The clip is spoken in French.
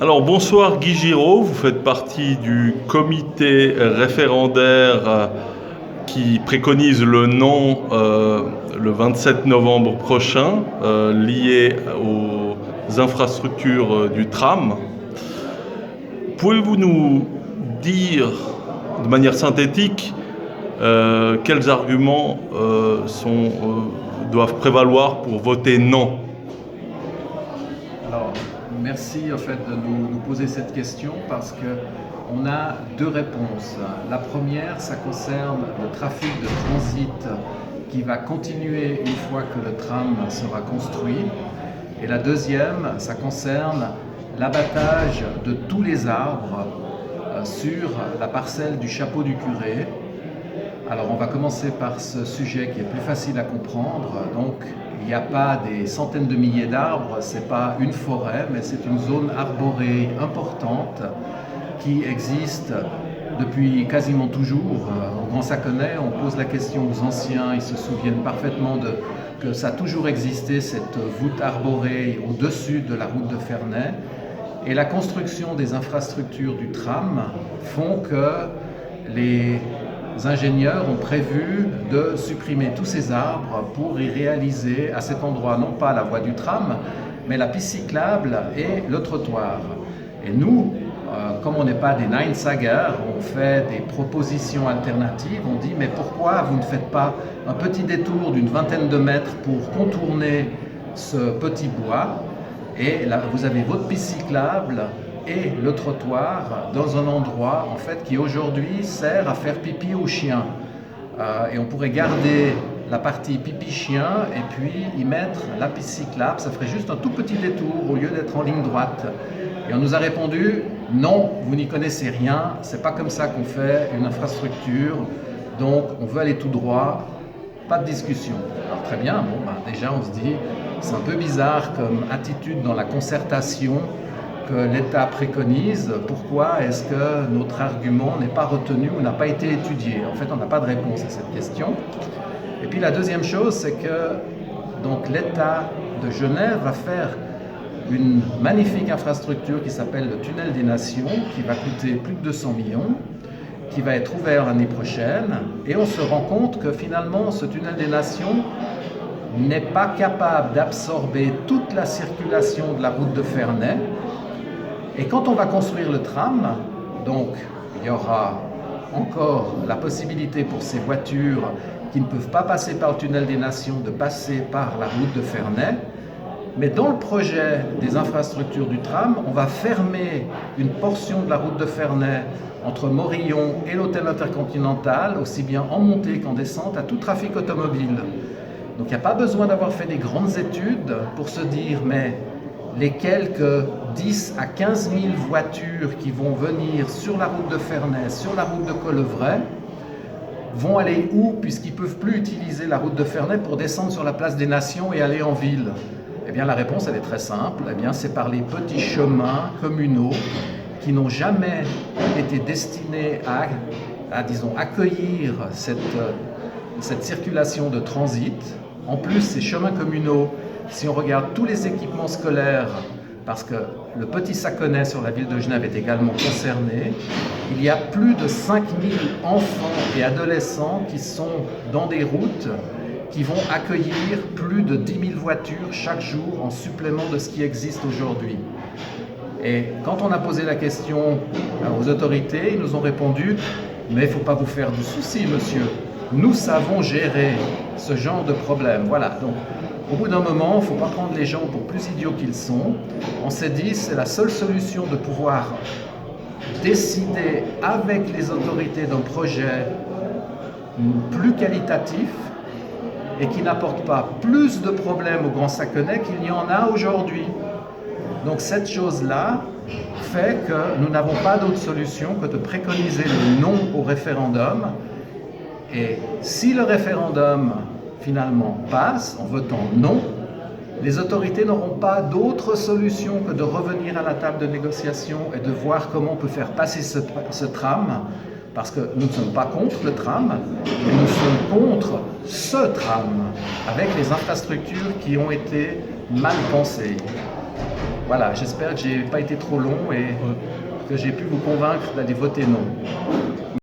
Alors bonsoir Guy Giraud, vous faites partie du comité référendaire qui préconise le non le 27 novembre prochain lié aux infrastructures du tram. Pouvez-vous nous dire de manière synthétique quels arguments doivent prévaloir pour voter non? Alors, merci en fait de nous poser cette question parce qu'on a deux réponses. La première, ça concerne le trafic de transit qui va continuer une fois que le tram sera construit. Et la deuxième, ça concerne l'abattage de tous les arbres sur la parcelle du Chapeau du Curé. Alors on va commencer par ce sujet qui est plus facile à comprendre. Donc il n'y a pas des centaines de milliers d'arbres, ce n'est pas une forêt, mais c'est une zone arborée importante qui existe depuis quasiment toujours. Au Grand Saconnet, on pose la question aux anciens, ils se souviennent parfaitement que ça a toujours existé, cette voûte arborée au-dessus de la route de Ferney. Et la construction des infrastructures du tram font que les ingénieurs ont prévu de supprimer tous ces arbres pour y réaliser à cet endroit non pas la voie du tram, mais la piste cyclable et le trottoir. Et nous, comme on n'est pas des Neinsager, on fait des propositions alternatives. On dit mais pourquoi vous ne faites pas un petit détour d'une vingtaine de mètres pour contourner ce petit bois, et là vous avez votre piste cyclable et le trottoir dans un endroit en fait qui aujourd'hui sert à faire pipi aux chiens. Et on pourrait garder la partie pipi chien et puis y mettre la piste cyclable. Ça ferait juste un tout petit détour au lieu d'être en ligne droite. Et on nous a répondu non, vous n'y connaissez rien, c'est pas comme ça qu'on fait une infrastructure, donc on veut aller tout droit, pas de discussion. Alors très bien, déjà on se dit c'est un peu bizarre comme attitude dans la concertation que l'État préconise. Pourquoi est-ce que notre argument n'est pas retenu ou n'a pas été étudié? En fait, on n'a pas de réponse à cette question. Et puis la deuxième chose, c'est que donc, l'État de Genève va faire une magnifique infrastructure qui s'appelle le Tunnel des Nations, qui va coûter plus de 200 millions, qui va être ouvert l'année prochaine. Et on se rend compte que finalement, ce Tunnel des Nations n'est pas capable d'absorber toute la circulation de la route de Ferney. Et quand on va construire le tram, donc il y aura encore la possibilité pour ces voitures qui ne peuvent pas passer par le Tunnel des Nations de passer par la route de Ferney. Mais dans le projet des infrastructures du tram, on va fermer une portion de la route de Ferney entre Morillon et l'hôtel Intercontinental, aussi bien en montée qu'en descente, à tout trafic automobile. Donc il n'y a pas besoin d'avoir fait des grandes études pour se dire mais les quelques 10 à 15 000 voitures qui vont venir sur la route de Ferney, sur la route de Collevray, vont aller où puisqu'ils ne peuvent plus utiliser la route de Ferney pour descendre sur la place des Nations et aller en ville? Eh bien la réponse elle est très simple, eh bien c'est par les petits chemins communaux qui n'ont jamais été destinés à disons, accueillir cette circulation de transit. En plus, ces chemins communaux, si on regarde tous les équipements scolaires, parce que le Petit Saconnet sur la ville de Genève est également concerné, il y a plus de 5000 enfants et adolescents qui sont dans des routes qui vont accueillir plus de 10 000 voitures chaque jour en supplément de ce qui existe aujourd'hui. Et quand on a posé la question aux autorités, ils nous ont répondu « Mais il ne faut pas vous faire du souci, monsieur. Nous savons gérer ce genre de problème. » Voilà, donc au bout d'un moment, il ne faut pas prendre les gens pour plus idiots qu'ils sont. On s'est dit c'est la seule solution de pouvoir décider avec les autorités d'un projet plus qualitatif et qui n'apporte pas plus de problèmes au Grand Saconnet qu'il y en a aujourd'hui. Donc cette chose-là fait que nous n'avons pas d'autre solution que de préconiser le non au référendum. Et si le référendum finalement passe en votant non, les autorités n'auront pas d'autre solution que de revenir à la table de négociation et de voir comment on peut faire passer ce tram, parce que nous ne sommes pas contre le tram, mais nous sommes contre ce tram, avec les infrastructures qui ont été mal pensées. voilà, j'espère que j'ai pas été trop long et que j'ai pu vous convaincre d'aller voter non.